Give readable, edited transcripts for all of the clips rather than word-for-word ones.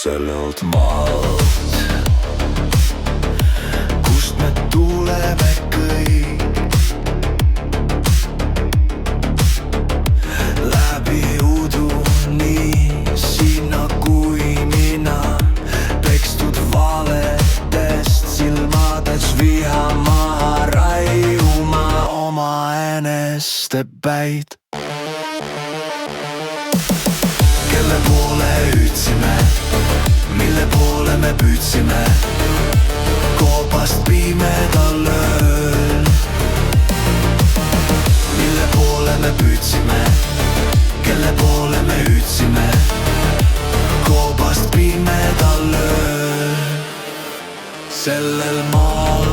sellelt maalt, kust me tuleme kõik, läbi udu nii sina kui mina, pekstud valedest silmadest viha maha raiuma omaeneste päid. Kelle poole hüüdsime, mille poole me püüdsime, koobast pimedal ööl. Mille poole me püüdsime, kelle poole me hüüdsime, koobast pimedal ööl. Sellel maal,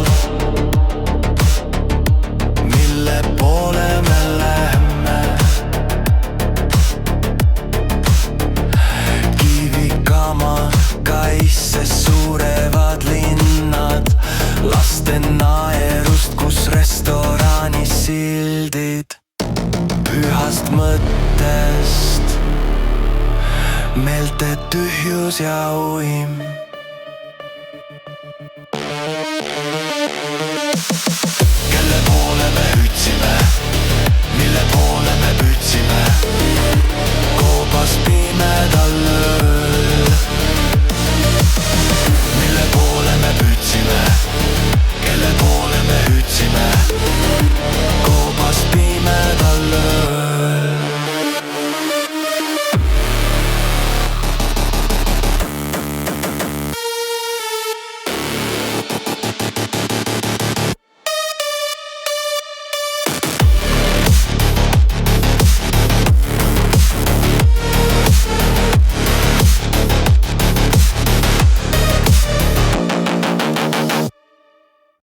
mille poole me läheme, kaisse suurevad linnad, laste naerust, kus restoranis sildid. Pühast mõttest meelte tühjus ja uim.